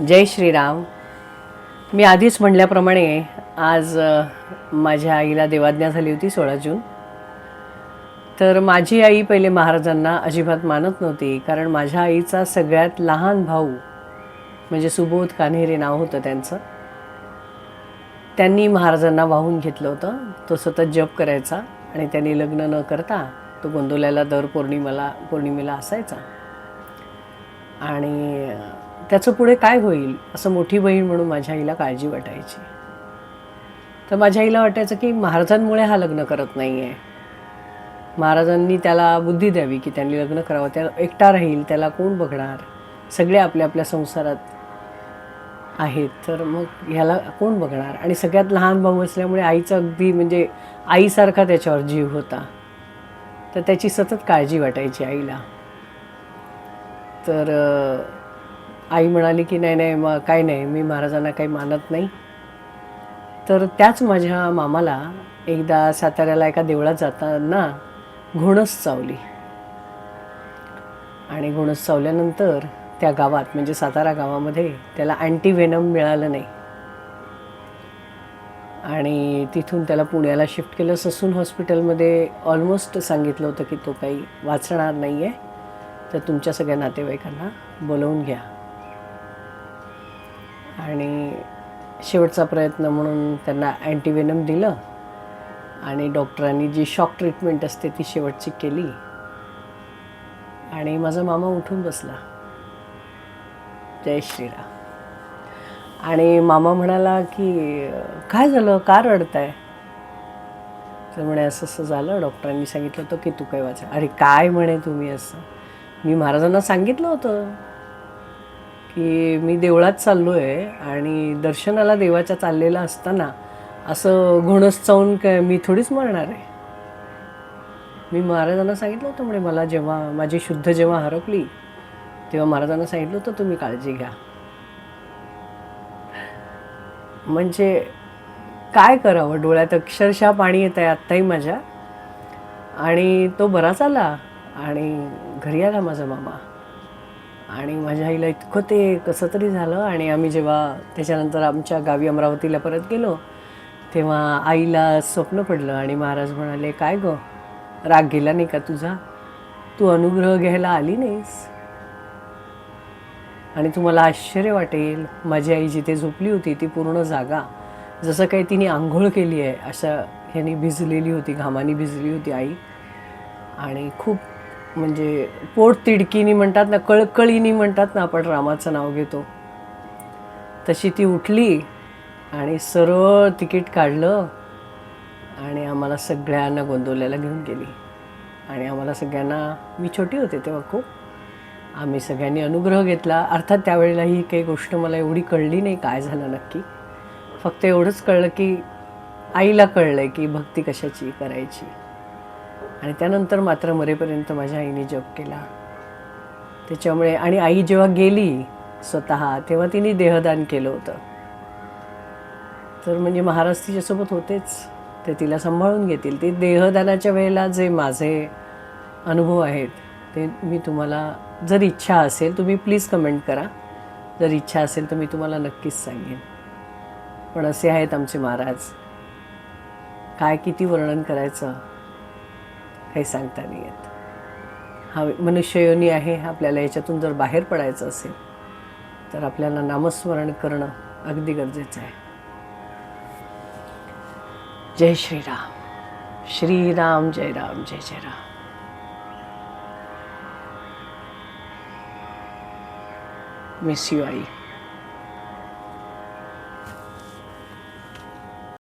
जय श्रीराम. मी आधीच म्हटल्याप्रमाणे आज माझ्या आईला देवाज्ञा झाली होती 16 जून. तर माझी आई पहिले महाराजांना अजिबात मानत नव्हती, कारण माझ्या आईचा सगळ्यात लहान भाऊ म्हणजे सुबोध कान्हेरे नाव होतं त्यांचं. त्यांनी महाराजांना वाहून घेतलं होतं. तो सतत जप करायचा आणि त्यांनी लग्न न करता तो गोंदवल्याला दर पौर्णिमेला असायचा. आणि त्याचं पुढे काय होईल असं मोठी बहीण म्हणून माझ्या आईला काळजी वाटायची. तर माझ्या आईला वाटायचं की महाराजांमुळे हा लग्न करत नाही आहे, महाराजांनी त्याला बुद्धी द्यावी की त्यांनी लग्न करावं, त्याला एकटा राहील, त्याला कोण बघणार, सगळे आपल्या आपल्या संसारात आहेत, तर मग ह्याला कोण बघणार. आणि सगळ्यात लहान भाऊ असल्यामुळे आईचं अगदी म्हणजे आईसारखा त्याच्यावर जीव होता. तर त्याची सतत काळजी वाटायची आईला. तर आई म्हणाली की नाही नाही मग काय नाही, मी महाराजांना काही मानत नाही. तर त्याच माझ्या मामाला एकदा साताऱ्याला एका देवळात जाताना घोणस चावली. आणि घोणस चावल्यानंतर त्या गावात म्हणजे सातारा गावामध्ये त्याला अँटीव्हेनम मिळालं नाही. आणि तिथून त्याला पुण्याला शिफ्ट केलं. ससून हॉस्पिटलमध्ये ऑलमोस्ट सांगितलं होतं की तो काही वाचणार नाही आहे, तर तुमच्या सगळ्या नातेवाईकांना बोलवून घ्या. आणि शेवटचा प्रयत्न म्हणून त्यांना अँटीव्हेनम दिलं आणि डॉक्टरांनी जी शॉक ट्रीटमेंट असते ती शेवटची केली. आणि माझा मामा उठून बसला. जय श्रीराम. आणि मामा म्हणाला की काय झालं, का रडताय? तर म्हणे असं असं झालं, डॉक्टरांनी सांगितलं होतं की तू काय वाचा. अरे काय म्हणे तुम्ही असं, मी महाराजांना सांगितलं होतं की मी देवळात चाललो आहे आणि दर्शनाला देवाच्या चाललेला असताना असं घोणस चावून काय मी थोडीच मरणार आहे. मी महाराजांना सांगितलं होतं म्हणे, मला जेव्हा माझी शुद्ध जेव्हा हरपली तेव्हा महाराजांना सांगितलं होतं तुम्ही काळजी घ्या. म्हणजे काय करावं, डोळ्यात अक्षरशः पाणी येत आहे आत्ताही माझ्या. आणि तो बराच आला आणि घरी आला माझा मामा. आणि माझ्या आईला इतकं ते कसं तरी झालं. आणि आम्ही जेव्हा त्याच्यानंतर आमच्या गावी अमरावतीला परत गेलो तेव्हा आईला स्वप्न पडलं आणि महाराज म्हणाले, काय गं, राग गेला नाही का तुझा, तू अनुग्रह घ्यायला आली नाहीस. आणि तुम्हाला आश्चर्य वाटेल, माझी आई जिथे झोपली होती ती पूर्ण जागा, जसं काही तिने आंघोळ केली आहे अशा ह्यानी भिजलेली होती, घामानी भिजली होती आई. आणि खूप म्हणजे पोट तिडकीनी म्हणतात ना, कळकळीनी म्हणतात ना आपण रामाचं नाव घेतो, तशी ती उठली आणि सरळ तिकीट काढलं आणि आम्हाला सगळ्यांना गोंदवल्याला घेऊन गेली. आणि आम्हाला सगळ्यांना, मी छोटी होते तेव्हा खूप, आम्ही सगळ्यांनी अनुग्रह घेतला. अर्थात त्यावेळेला ही काही गोष्ट मला एवढी कळली नाही काय झालं नक्की. फक्त एवढंच कळलं की आईला कळलं की भक्ती कशाची करायची. आणि त्यानंतर मात्र मरेपर्यंत माझ्या आईने जप केला त्याच्यामुळे. आणि आई जेव्हा गेली स्वतः तेव्हा तिने देहदान केलं होतं. तर म्हणजे महाराज तिच्यासोबत होतेच, ते तिला सांभाळून घेतील. ते देहदानाच्या वेळेला जे माझे अनुभव आहेत ते मी तुम्हाला, जर इच्छा असेल तुम्ही प्लीज कमेंट करा, जर इच्छा असेल तर मी तुम्हाला नक्कीच सांगेन. पण असे आहेत आमचे महाराज, काय किती वर्णन करायचं काही सांगता नाही येत. हा मनुष्ययोनी आहे, आपल्याला याच्यातून जर बाहेर पडायचं असेल तर आपल्याला नामस्मरण करणं अगदी गरजेचं आहे. जय श्रीराम. श्रीराम जय राम, जय जय राम. Miss you I.